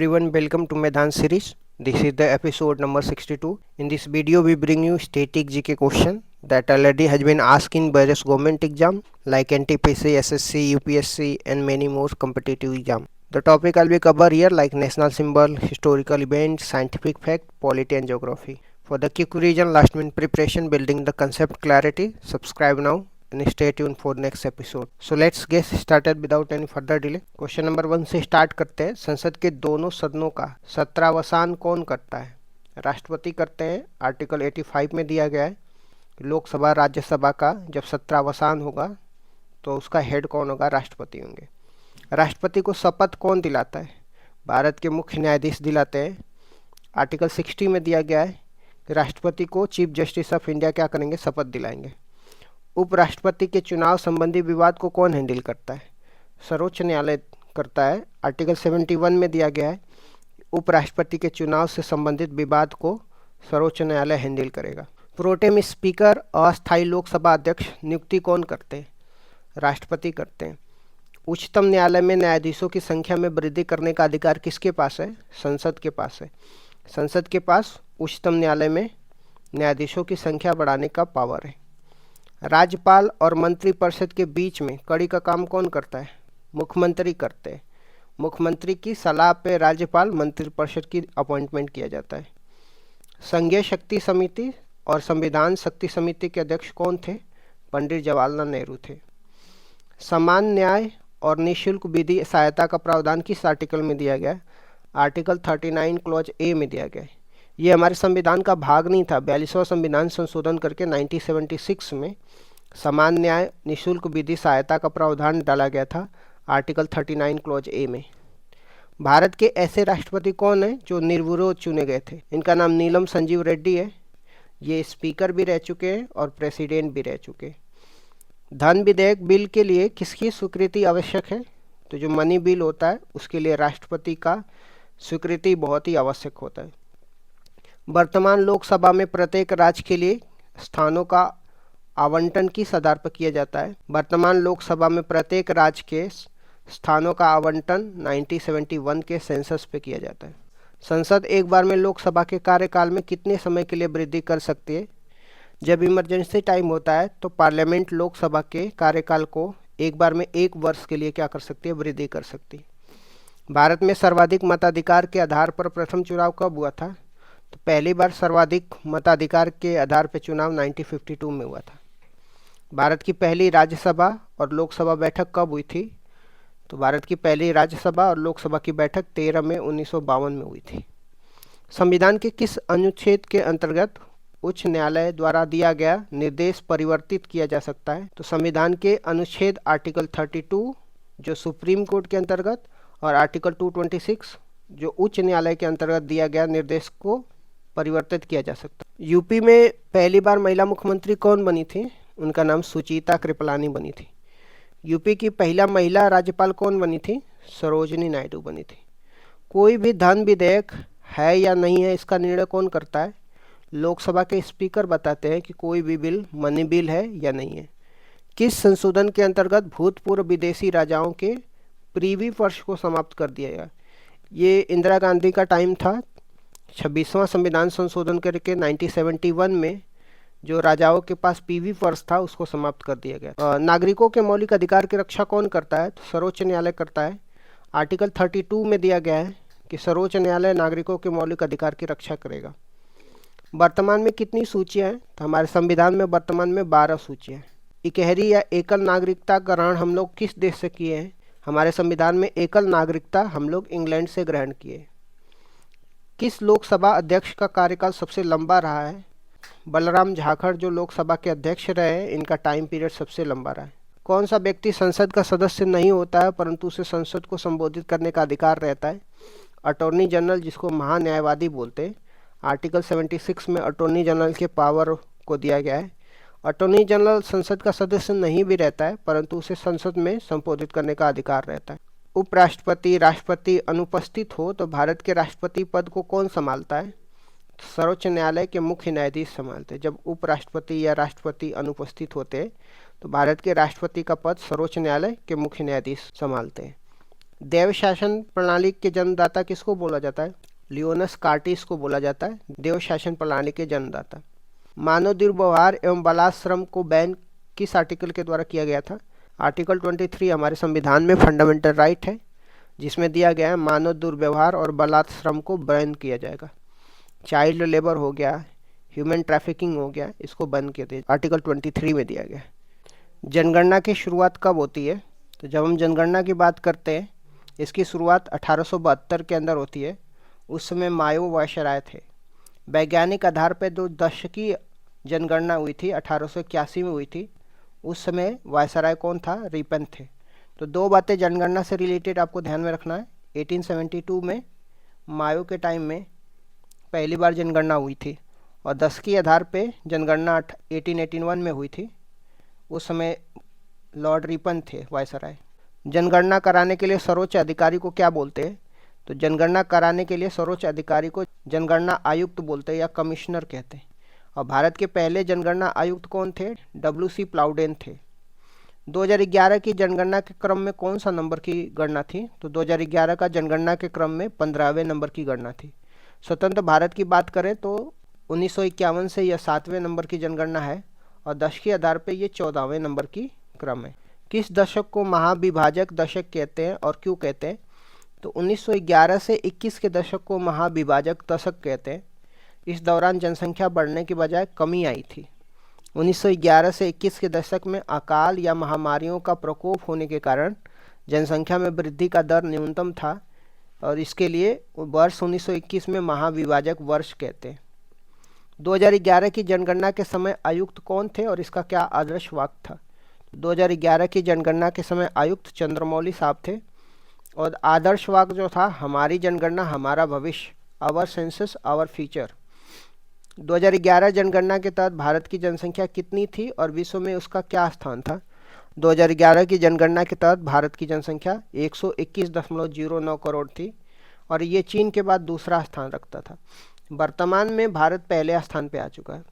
Everyone, welcome to Medan series. This is the episode number 62. In this video, we bring you static GK question that already has been asked in various government exam like NTPC, SSC, UPSC, and many more competitive exam. The topic I'll be cover here like national symbol, historical events, scientific fact, polity, and geography. For the quick revision, last minute preparation, building the concept clarity. Subscribe now and stay tuned for next episode. So let's get started without any further delay. Question number 1 से start करते हैं। संसद के दोनों सदनों का सत्रावसान कौन करता है? राष्ट्रपति करते हैं। आर्टिकल 85 में दिया गया है लोकसभा राज्यसभा का जब सत्रावसान होगा तो उसका हेड कौन होगा? राष्ट्रपति होंगे। राष्ट्रपति को शपथ कौन दिलाता है? भारत के मुख्य न्यायाधीश दिलाते हैं। आर्टिकल 60 में दिया गया है कि राष्ट्रपति को चीफ जस्टिस ऑफ इंडिया क्या करेंगे? शपथ दिलाएंगे। उपराष्ट्रपति के चुनाव संबंधी विवाद को कौन हैंडल करता है? सर्वोच्च न्यायालय करता है। आर्टिकल 71 में दिया गया है उपराष्ट्रपति के चुनाव से संबंधित विवाद को सर्वोच्च न्यायालय हैंडल करेगा। प्रोटेम स्पीकर अस्थायी लोकसभा अध्यक्ष नियुक्ति कौन करते हैं? राष्ट्रपति करते हैं। उच्चतम न्यायालय में न्यायाधीशों की संख्या में वृद्धि करने का अधिकार किसके पास है? संसद के पास है। संसद के पास उच्चतम न्यायालय में न्यायाधीशों की संख्या बढ़ाने का पावर है। राज्यपाल और मंत्रिपरिषद के बीच में कड़ी का काम कौन करता है? मुख्यमंत्री करते हैं। मुख्यमंत्री की सलाह पे राज्यपाल मंत्रिपरिषद की अपॉइंटमेंट किया जाता है। संघीय शक्ति समिति और संविधान शक्ति समिति के अध्यक्ष कौन थे? पंडित जवाहरलाल नेहरू थे। समान न्याय और निःशुल्क विधि सहायता का प्रावधान किस आर्टिकल में दिया गया? आर्टिकल 39 क्लॉज ए में दिया गया है। ये हमारे संविधान का भाग नहीं था। 42वां संविधान संशोधन करके 1976 में समान न्याय निःशुल्क विधि सहायता का प्रावधान डाला गया था आर्टिकल 39 क्लॉज ए में। भारत के ऐसे राष्ट्रपति कौन हैं जो निर्विरोध चुने गए थे? इनका नाम नीलम संजीव रेड्डी है। ये स्पीकर भी रह चुके हैं और प्रेसिडेंट भी रह चुके हैं। धन विधेयक बिल के लिए किसकी स्वीकृति आवश्यक है? तो जो मनी बिल होता है उसके लिए राष्ट्रपति का स्वीकृति बहुत ही आवश्यक होता है। वर्तमान लोकसभा में प्रत्येक राज्य के लिए स्थानों का आवंटन किस आधार पर किया जाता है? वर्तमान लोकसभा में प्रत्येक राज्य के स्थानों का आवंटन 1971 के सेंसस पे किया जाता है। संसद एक बार में लोकसभा के कार्यकाल में कितने समय के लिए वृद्धि कर सकती है? जब इमरजेंसी टाइम होता है तो पार्लियामेंट लोकसभा के कार्यकाल को एक बार में 1 वर्ष के लिए क्या कर सकती है? वृद्धि कर सकती है। भारत में सर्वाधिक मताधिकार के आधार पर प्रथम चुनाव कब हुआ था? तो पहली बार सर्वाधिक मताधिकार के आधार पर चुनाव 1952 में हुआ था। भारत की पहली राज्यसभा और लोकसभा बैठक कब हुई थी? तो भारत की पहली राज्यसभा और लोकसभा की बैठक 13 मई 1952 में हुई थी। संविधान के किस अनुच्छेद के अंतर्गत उच्च न्यायालय द्वारा दिया गया निर्देश परिवर्तित किया जा सकता है? तो संविधान के अनुच्छेद आर्टिकल 32 जो सुप्रीम कोर्ट के अंतर्गत और आर्टिकल 226 जो उच्च न्यायालय के अंतर्गत दिया गया निर्देश को परिवर्तित किया जा सकता है। यूपी में पहली बार महिला मुख्यमंत्री कौन बनी थी? उनका नाम सुचेता कृपलानी बनी थी। यूपी की पहला महिला राज्यपाल कौन बनी थी? सरोजिनी नायडू बनी थी। कोई भी धन विधेयक है या नहीं है इसका निर्णय कौन करता है? लोकसभा के स्पीकर बताते हैं कि कोई भी बिल मनी बिल है या नहीं है। किस संशोधन के अंतर्गत भूतपूर्व विदेशी राजाओं के प्रीवी वर्ष को समाप्त कर दिया गया? ये इंदिरा गांधी का टाइम था। 26वां संविधान संशोधन करके 1971 में जो राजाओं के पास पीवी वर्ष था उसको समाप्त कर दिया गया। नागरिकों के मौलिक अधिकार की रक्षा कौन करता है? तो सर्वोच्च न्यायालय करता है। आर्टिकल 32 में दिया गया है कि सर्वोच्च न्यायालय नागरिकों के मौलिक अधिकार की रक्षा करेगा। वर्तमान में कितनी सूचियाँ हैं? तो हमारे संविधान में वर्तमान में 12 सूचियाँ हैं। इकहरी या एकल नागरिकता ग्रहण हम लोग किस देश से किए हैं? हमारे संविधान में एकल नागरिकता हम लोग इंग्लैंड से ग्रहण किए। किस लोकसभा अध्यक्ष का कार्यकाल सबसे लंबा रहा है? बलराम झाखड़ जो लोकसभा के अध्यक्ष रहे हैं इनका टाइम पीरियड सबसे लंबा रहा है। कौन सा व्यक्ति संसद का सदस्य नहीं होता है परंतु उसे संसद को संबोधित करने का अधिकार रहता है? अटॉर्नी जनरल जिसको महान्यायवादी बोलते हैं। आर्टिकल 76 में अटॉर्नी जनरल के पावर को दिया गया है। अटॉर्नी जनरल संसद का सदस्य नहीं भी रहता है परंतु उसे संसद में संबोधित करने का अधिकार रहता है। उपराष्ट्रपति राष्ट्रपति अनुपस्थित हो तो भारत के राष्ट्रपति पद को कौन संभालता है? सर्वोच्च न्यायालय के मुख्य न्यायाधीश संभालते हैं। जब उपराष्ट्रपति या राष्ट्रपति अनुपस्थित होते हैं तो भारत के राष्ट्रपति का पद सर्वोच्च न्यायालय के मुख्य न्यायाधीश संभालते हैं। देव शासन प्रणाली के जन्मदाता किसको बोला जाता है? लियोनस कार्टिस को बोला जाता है देव शासन प्रणाली के जन्मदाता। मानव दुर्व्यवहार एवं बालाश्रम को बैन किस आर्टिकल के द्वारा किया गया था? आर्टिकल 23 हमारे संविधान में फंडामेंटल राइट है, जिसमें दिया गया है मानव दुर्व्यवहार और बालाश्रम को बैन किया जाएगा। चाइल्ड लेबर हो गया, ह्यूमन ट्रैफिकिंग हो गया, इसको बंद किया दिया, आर्टिकल 23 में दिया गया है। जनगणना की शुरुआत कब होती है? तो जब हम जनगणना की बात करते हैं, इसकी शुरुआत 1872 के अंदर होती है। उस समय मायो वायसराय थे। वैज्ञानिक आधार पर जो दशकीय जनगणना हुई थी 1881 में हुई थी, उस समय वायसराय कौन था? रिपन थे। तो दो बातें जनगणना से रिलेटेड आपको ध्यान में रखना है। 1872 में मायो के टाइम में पहली बार जनगणना हुई थी और दशकीय आधार पे जनगणना 1881 में हुई थी। उस समय लॉर्ड रिपन थे वायसराय। जनगणना कराने के लिए सर्वोच्च अधिकारी को क्या बोलते हैं? तो जनगणना कराने के लिए सर्वोच्च अधिकारी को जनगणना आयुक्त बोलते हैं या कमिश्नर कहते हैं। और भारत के पहले जनगणना आयुक्त कौन थे? WC प्लाउडेन थे। 2011 की जनगणना के क्रम में कौन सा नंबर की गणना थी? तो 2011 का जनगणना के क्रम में 15वें नंबर की गणना थी। स्वतंत्र भारत की बात करें तो 1951 से यह 7वें नंबर की जनगणना है और दशक के आधार पर यह 14वें नंबर की क्रम है। किस दशक को महाविभाजक दशक कहते हैं और क्यों कहते हैं? तो 1911 से 21 के दशक को महाविभाजक दशक कहते हैं। इस दौरान जनसंख्या बढ़ने की बजाय कमी आई थी। 1911 से 21 के दशक में अकाल या महामारियों का प्रकोप होने के कारण जनसंख्या में वृद्धि का दर न्यूनतम था और इसके लिए वर्ष 1921 में महाविभाजक वर्ष कहते हैं। 2011 की जनगणना के समय आयुक्त कौन थे और इसका क्या आदर्श वाक्य था? 2011 की जनगणना के समय आयुक्त चंद्रमौली साहब थे और आदर्श वाक्य जो था, हमारी जनगणना हमारा भविष्य, आवर सेंसस आवर फ्यूचर। 2011 जनगणना के तहत भारत की जनसंख्या कितनी थी और विश्व में उसका क्या स्थान था? 2011 की जनगणना के तहत भारत की जनसंख्या 121.09 करोड़ थी और ये चीन के बाद दूसरा स्थान रखता था। वर्तमान में भारत पहले स्थान पे आ चुका है।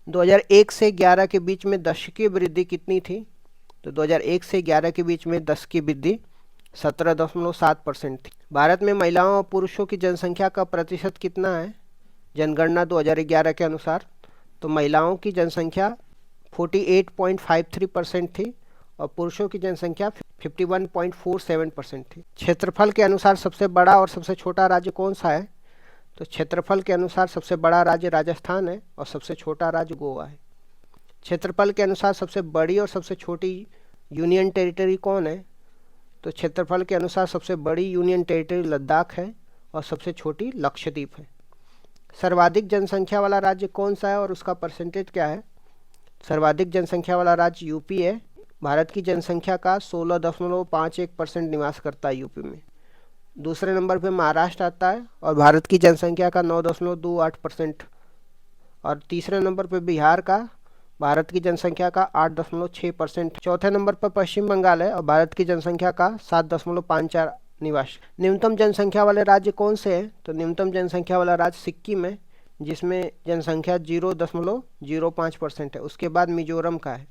2001 से 11 के बीच में दशकीय वृद्धि कितनी थी? तो 2001 से 11 के बीच में दशकीय वृद्धि 17.7% थी। भारत में महिलाओं और पुरुषों की जनसंख्या का प्रतिशत कितना है जनगणना 2011 के अनुसार? तो महिलाओं की जनसंख्या 48.53% थी और पुरुषों की जनसंख्या 51.47% थी। क्षेत्रफल के अनुसार सबसे बड़ा और सबसे छोटा राज्य कौन सा है? तो क्षेत्रफल के अनुसार सबसे बड़ा राज्य राजस्थान है और सबसे छोटा राज्य गोवा है। क्षेत्रफल के अनुसार सबसे बड़ी और सबसे छोटी यूनियन टेरिटरी कौन है? तो क्षेत्रफल के अनुसार सबसे बड़ी यूनियन टेरिटरी लद्दाख है और सबसे छोटी लक्षद्वीप है। सर्वाधिक जनसंख्या वाला राज्य कौन सा है और उसका परसेंटेज क्या है? सर्वाधिक जनसंख्या वाला राज्य यूपी है। भारत की जनसंख्या का 16.51% निवास करता है यूपी में। दूसरे नंबर पे महाराष्ट्र आता है और भारत की जनसंख्या का 9.28%। और तीसरे नंबर पे बिहार का भारत की जनसंख्या का 8.6%। चौथे नंबर पर पश्चिम बंगाल है और भारत की जनसंख्या का 7.54 निवास। न्यूनतम जनसंख्या वाले राज्य कौन से हैं? तो न्यूनतम जनसंख्या वाला राज्य सिक्किम है, जिसमें जनसंख्या 0.05% है। उसके बाद मिजोरम का है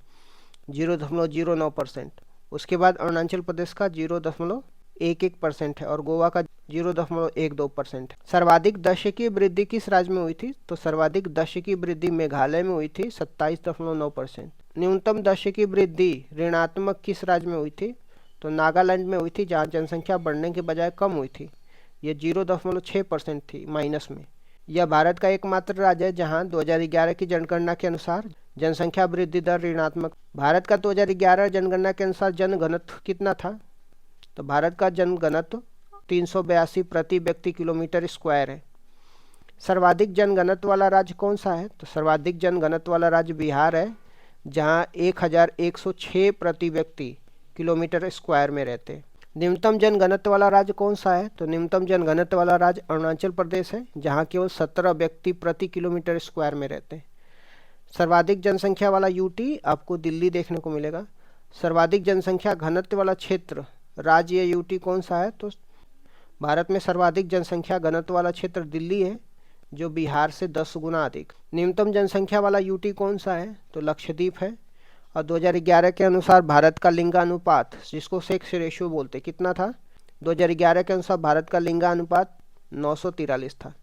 0.09%। उसके बाद अरुणाचल प्रदेश का 0.11% है और गोवा का 0.12% है। सर्वाधिक दशकीय वृद्धि किस राज्य में हुई थी? तो सर्वाधिक दशकीय वृद्धि मेघालय में हुई थी 27.9%। न्यूनतम दशकीय वृद्धि ऋणात्मक किस राज्य में हुई थी? तो नागालैंड में हुई थी, जहाँ जनसंख्या बढ़ने के बजाय कम हुई थी। ये 0.6% थी माइनस में। यह भारत का एकमात्र राज्य है जहां 2011 की जनगणना के अनुसार जनसंख्या वृद्धि दर ऋणात्मक। भारत का 2011 जनगणना के अनुसार जनघनत्व कितना था? तो भारत का जनघनत्व 382 प्रति व्यक्ति किलोमीटर स्क्वायर है। सर्वाधिक जनघनत्व वाला राज्य कौन सा है? तो सर्वाधिक जनघनत्व वाला राज्य बिहार है, जहां 1106 प्रति व्यक्ति किलोमीटर स्क्वायर में रहते हैं। न्यूनतम जनघनत्व वाला राज्य कौन सा है? तो न्यूनतम जनघनत्व वाला राज्य अरुणाचल प्रदेश है, जहां केवल 17 व्यक्ति प्रति किलोमीटर स्क्वायर में रहते हैं। सर्वाधिक जनसंख्या वाला यूटी आपको दिल्ली देखने को मिलेगा। सर्वाधिक जनसंख्या घनत्व वाला क्षेत्र राज्य या यूटी कौन सा है? तो भारत में सर्वाधिक जनसंख्या घनत्व वाला क्षेत्र दिल्ली है, जो बिहार से 10 गुना अधिक। न्यूनतम जनसंख्या वाला यूटी कौन सा है? तो लक्षद्वीप है। और 2011 के अनुसार भारत का लिंगानुपात, जिसको सेक्स रेशियो बोलते, कितना था? 2011 के अनुसार भारत का लिंगानुपात 943 था।